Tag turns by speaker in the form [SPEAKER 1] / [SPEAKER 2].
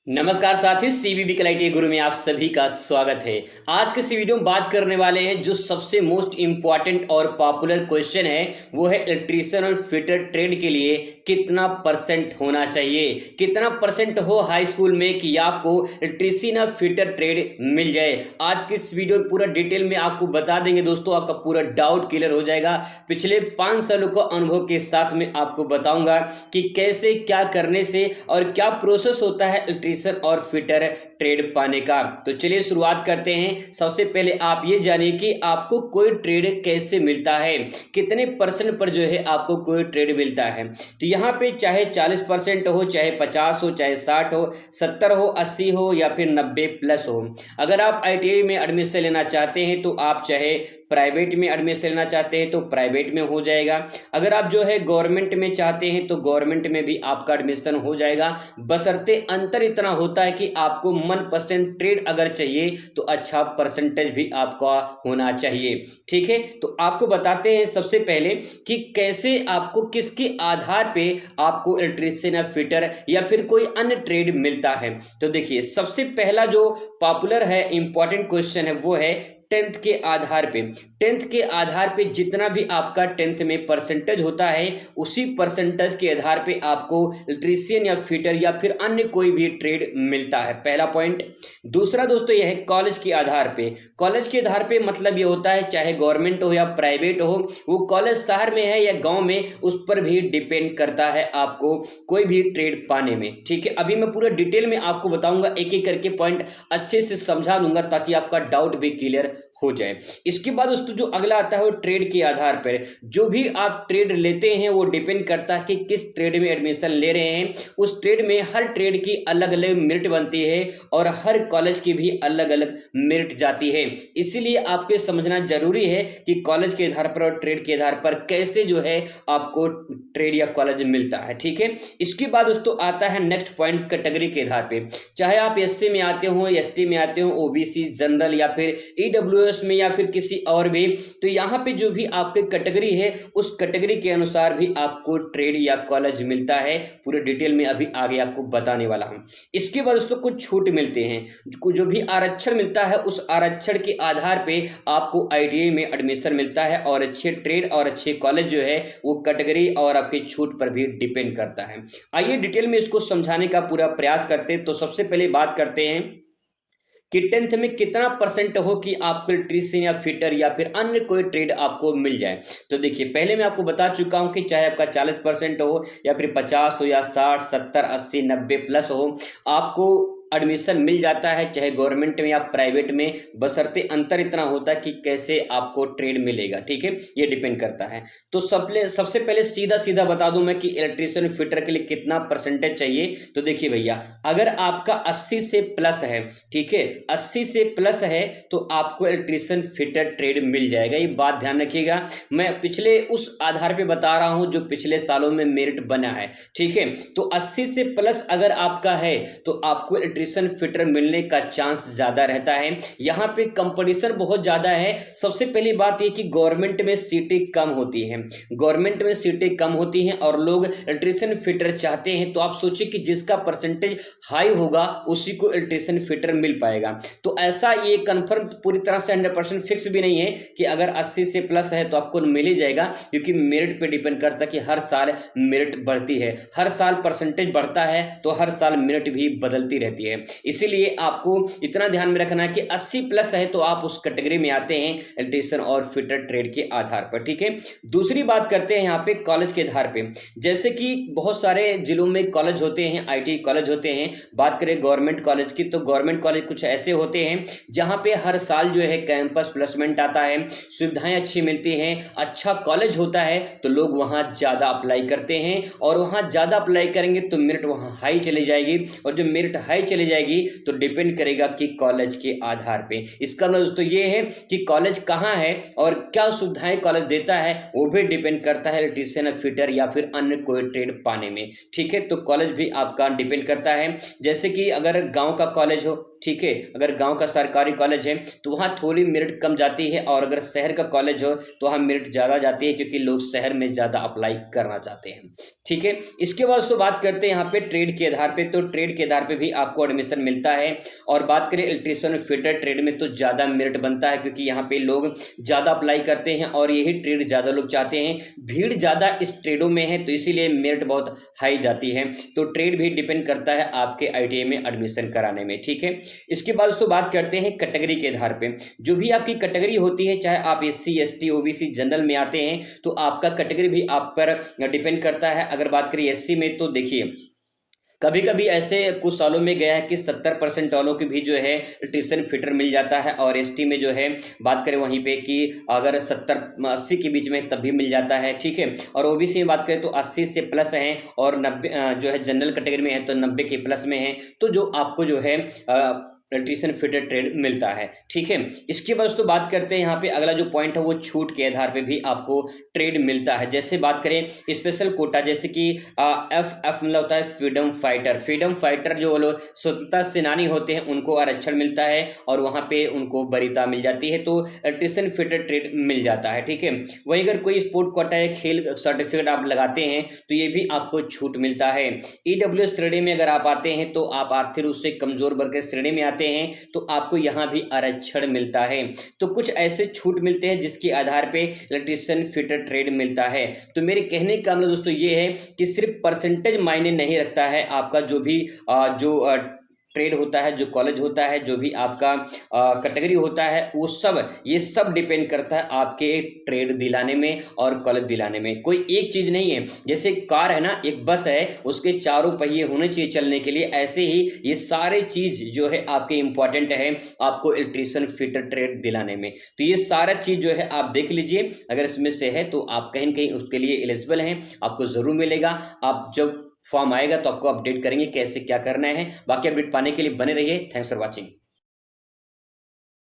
[SPEAKER 1] नमस्कार साथियों, सीबीबी कलाईटी गुरु में आप सभी का स्वागत है। आज के इस वीडियो में बात करने वाले हैं जो सबसे मोस्ट इंपॉर्टेंट और पॉपुलर क्वेश्चन है, वो है इलेक्ट्रीशियन और फिटर ट्रेड के लिए कितना परसेंट होना चाहिए। कितना परसेंट हो हाई स्कूल में कि आपको इलेक्ट्रीशियन और फिटर ट्रेड मिल जाए। आज के इस वीडियो में पूरा डिटेल में आपको बता देंगे दोस्तों, आपका पूरा डाउट क्लियर हो जाएगा। पिछले 5 सालों का अनुभव के साथ में आपको बताऊंगा कि कैसे क्या करने से और क्या प्रोसेस होता है इलेक्ट्रीशियन और फिटर ट्रेड पाने का। तो चलिए शुरुआत करते हैं। सबसे पहले आप ये जानिए कि आपको कोई ट्रेड कैसे मिलता है, कितने परसेंट पर जो है आपको कोई ट्रेड मिलता है। तो यहाँ पे चाहे 40% हो, चाहे 50 हो, चाहे 60 हो, 70 हो, 80 हो या फिर 90 प्लस हो। अगर आप आईटीआई में एडमिशन लेना चाहते हैं तो आप चाहे प्राइवेट में एडमिशन लेना चाहते हैं तो प्राइवेट में हो जाएगा। अगर आप जो है गवर्नमेंट में चाहते हैं तो गवर्नमेंट में भी आपका एडमिशन हो जाएगा। बशर्ते अंतर इतना होता है कि आपको मनपसंद ट्रेड अगर चाहिए तो अच्छा परसेंटेज भी आपका होना चाहिए। ठीक है, तो आपको बताते हैं सबसे पहले कि कैसे आपको किसके आधार पे आपको इलेक्ट्रीशियन या फिटर या फिर कोई अन्य ट्रेड मिलता है। तो देखिए, सबसे पहला जो पॉपुलर है, इंपॉर्टेंट क्वेश्चन है, वो है 10th के आधार पे। 10th के आधार पे जितना भी आपका 10th में परसेंटेज होता है, उसी परसेंटेज के आधार पे आपको इलेक्ट्रीशियन या फिटर या फिर अन्य कोई भी ट्रेड मिलता है। पहला पॉइंट। दूसरा दोस्तों यह है कॉलेज के आधार पे। कॉलेज के आधार पे मतलब ये होता है चाहे गवर्नमेंट हो या प्राइवेट हो, वो कॉलेज शहर में है या गांव में, उस पर भी डिपेंड करता है आपको कोई भी ट्रेड पाने में। ठीक है, अभी मैं पूरा डिटेल में आपको बताऊंगा, एक एक करके पॉइंट अच्छे से समझा दूंगा ताकि आपका डाउट भी क्लियर हो जाए। इसके बाद दोस्तों जो अगला आता है वो ट्रेड के आधार पर। जो भी आप ट्रेड लेते हैं वो डिपेंड करता है कि किस ट्रेड में एडमिशन ले रहे हैं। उस ट्रेड में हर ट्रेड की अलग अलग मेरिट बनती है और हर कॉलेज की भी अलग अलग मेरिट जाती है। इसीलिए आपको समझना जरूरी है कि कॉलेज के आधार पर और ट्रेड के आधार पर कैसे जो है आपको ट्रेड या कॉलेज मिलता है। ठीक है, इसके बाद दोस्तों आता है नेक्स्ट पॉइंट कैटेगरी के आधार पर। चाहे आप एससी में आते हो, एसटी में आते हो, ओबीसी, जनरल या फिर ईडब्ल्यूएस में या फिर किसी और भी, तो यहाँ पे जो भी आपकी कैटेगरी है उस कैटेगरी के अनुसार भी आपको ट्रेड या कॉलेज मिलता है। पूरे डिटेल में अभी आगे आपको बताने वाला हूं। इसके बाद दोस्तों कुछ छूट मिलते हैं, जो भी आरक्षण मिलता है उस आरक्षण के आधार पे आपको आईटीआई में एडमिशन मिलता है और अच्छे ट्रेड और अच्छे कॉलेज जो है वो कैटेगरी और आपकी छूट पर भी डिपेंड करता है। आइए डिटेल में इसको समझाने का पूरा प्रयास करते हैं। तो सबसे पहले बात करते हैं कि 10th में कितना परसेंट हो कि आपको इलेक्ट्रीशियन या फिटर या फिर अन्य कोई ट्रेड आपको मिल जाए। तो देखिए, पहले मैं आपको बता चुका हूं कि चाहे आपका 40% हो या फिर 50 हो या 60, 70, 80, 90 प्लस हो, आपको एडमिशन मिल जाता है चाहे गवर्नमेंट में या प्राइवेट में। बशर्ते अंतर इतना होता है कि कैसे आपको ट्रेड मिलेगा। ठीक है, ये डिपेंड करता है। तो सबसे पहले सीधा सीधा बता दूं मैं कि इलेक्ट्रीशियन फिटर के लिए कितना परसेंटेज चाहिए। तो देखिए भैया, अगर आपका 80 से प्लस है, ठीक है, 80 से प्लस है तो आपको इलेक्ट्रीशियन फिटर ट्रेड मिल जाएगा। ये बात ध्यान रखिएगा, मैं पिछले उस आधार पे बता रहा हूं जो पिछले सालों में मेरिट बना है। ठीक है, तो 80 से प्लस अगर आपका है तो आपको इलेक्ट्रीशियन फिटर मिलने का चांस ज्यादा रहता है। यहां पे कंपटीशन बहुत ज्यादा है। सबसे पहली बात यह कि गवर्नमेंट में सीटें कम होती हैं, गवर्नमेंट में सीटें कम होती हैं और लोग इलेक्ट्रीशियन फिटर चाहते हैं। तो आप सोचिए कि जिसका परसेंटेज हाई होगा उसी को इलेक्ट्रीशियन फिटर मिल पाएगा। तो ऐसा ये कंफर्म पूरी तरह से 100% फिक्स भी नहीं है कि अगर 80 से प्लस है तो आपको मिल ही जाएगा, क्योंकि मेरिट पे डिपेंड करता है कि हर साल मेरिट बढ़ती है, हर साल परसेंटेज बढ़ता है तो हर साल मेरिट भी बदलती रहती है। इसीलिए आपको इतना ध्यान में रखना है कि 80 प्लस है तो आप उस कैटेगरी में आते हैं इलेक्ट्रीशियन और फिटर ट्रेड के आधार पर। ठीक है, दूसरी बात करते हैं यहाँ पे कॉलेज के आधार पे। जैसे कि बहुत सारे जिलों में कॉलेज होते हैं, आईटी कॉलेज होते हैं। बात करें गवर्नमेंट कॉलेज की तो गवर्नमेंट कॉलेज कुछ ऐसे होते हैं जहां पे हर साल जो है कैंपस प्लेसमेंट आता है, सुविधाएं अच्छी मिलती हैं, अच्छा कॉलेज होता है, तो लोग वहां ज्यादा अप्लाई करते हैं और वहां ज्यादा अप्लाई करेंगे तो मेरिट वहां हाई चली जाएगी और जो मेरिट हाई चली जाएगी तो डिपेंड करेगा कि कॉलेज के आधार पे। इसका मतलब दोस्तों ये है कि कॉलेज कहाँ है और क्या सुविधाएं कॉलेज देता है वो भी डिपेंड करता है इलेक्ट्रीशियन, फिटर या फिर अन्य कोई ट्रेड पाने में। ठीक है, तो कॉलेज भी आपका डिपेंड करता है। जैसे कि अगर गांव का कॉलेज हो, ठीक है। अगर गांव का सरकारी कॉलेज है तो वहाँ थोड़ी मेरिट कम जाती है, और अगर शहर का कॉलेज हो तो वहाँ मेरिट ज़्यादा जाती है, क्योंकि लोग शहर में ज़्यादा अप्लाई करना चाहते हैं, ठीक है। इसके बाद तो बात करते हैं यहाँ पे ट्रेड के आधार पे, तो ट्रेड के आधार पे भी आपको एडमिशन मिलता है। और बात करें इलेक्ट्रीशियन फिटर ट्रेड में तो ज़्यादा मेरिट बनता है, क्योंकि यहाँ पे लोग ज़्यादा अप्लाई करते हैं और यही ट्रेड ज़्यादा लोग चाहते हैं, भीड़ ज़्यादा इस ट्रेडों में है, तो इसीलिए मेरिट बहुत हाई जाती है। तो ट्रेड भी डिपेंड करता है आपके आईटीआई में एडमिशन कराने में, ठीक है। इसके बाद तो बात करते हैं कैटेगरी के आधार पे, जो भी आपकी कैटेगरी होती है, चाहे आप एससी एसटी ओबीसी जनरल में आते हैं, तो आपका कैटेगरी भी आप पर डिपेंड करता है। अगर बात करें एससी में तो देखिए कभी कभी ऐसे कुछ सालों में गया है कि 70% वालों की भी जो है इलेक्ट्रीशियन फिटर मिल जाता है, और एसटी में जो है बात करें वहीं पे कि अगर 70-80 के बीच में तब भी मिल जाता है, ठीक है। और ओबीसी में बात करें तो 80 से प्लस हैं, और 90 जो है जनरल कैटेगरी में है तो 90 के प्लस में है, तो जो आपको जो है इलेक्ट्रीशियन फिटर ट्रेड मिलता है, ठीक है। इसके बाद तो बात करते हैं यहाँ पे अगला जो पॉइंट है वो छूट के आधार पे भी आपको ट्रेड मिलता है। जैसे बात करें स्पेशल कोटा, जैसे कि एफ मतलब होता है फ्रीडम फाइटर, फ्रीडम फाइटर जो लोग स्वतंत्रता सेनानी होते हैं उनको आरक्षण मिलता है, और वहाँ पे उनको वरीयता मिल जाती है, तो इलेक्ट्रीशियन फिटर ट्रेड मिल जाता है, ठीक है। वहीं अगर कोई स्पोर्ट कोटा या खेल सर्टिफिकेट आप लगाते हैं तो ये भी आपको छूट मिलता है। ईडब्ल्यूएस श्रेणी में अगर आप आते हैं तो आप आर्थिक रूप से कमजोर वर्ग के श्रेणी में आते हैं, तो आपको यहाँ भी आरक्षण मिलता है। तो कुछ ऐसे छूट मिलते हैं जिसके आधार पे इलेक्ट्रीशियन फिटर ट्रेड मिलता है। तो मेरे कहने का मतलब दोस्तों ये है कि सिर्फ परसेंटेज मायने नहीं रखता है, आपका जो भी जो ट्रेड होता है, जो कॉलेज होता है, जो भी आपका कैटेगरी होता है, वो सब ये सब डिपेंड करता है आपके ट्रेड दिलाने में और कॉलेज दिलाने में। कोई एक चीज़ नहीं है, जैसे कार है ना, एक बस है, उसके चारों पहिए होने चाहिए चलने के लिए, ऐसे ही ये सारे चीज़ जो है आपके इंपॉर्टेंट है आपको इलेक्ट्रीशियन फिटर ट्रेड दिलाने में। तो ये सारा चीज़ जो है आप देख लीजिए, अगर इसमें से है तो आप कहीं न कहीं उसके लिए एलिजिबल हैं, आपको ज़रूर मिलेगा। आप जब फॉर्म आएगा तो आपको अपडेट करेंगे कैसे क्या करना है। बाकी अपडेट पाने के लिए बने रहिए। Thanks for watching.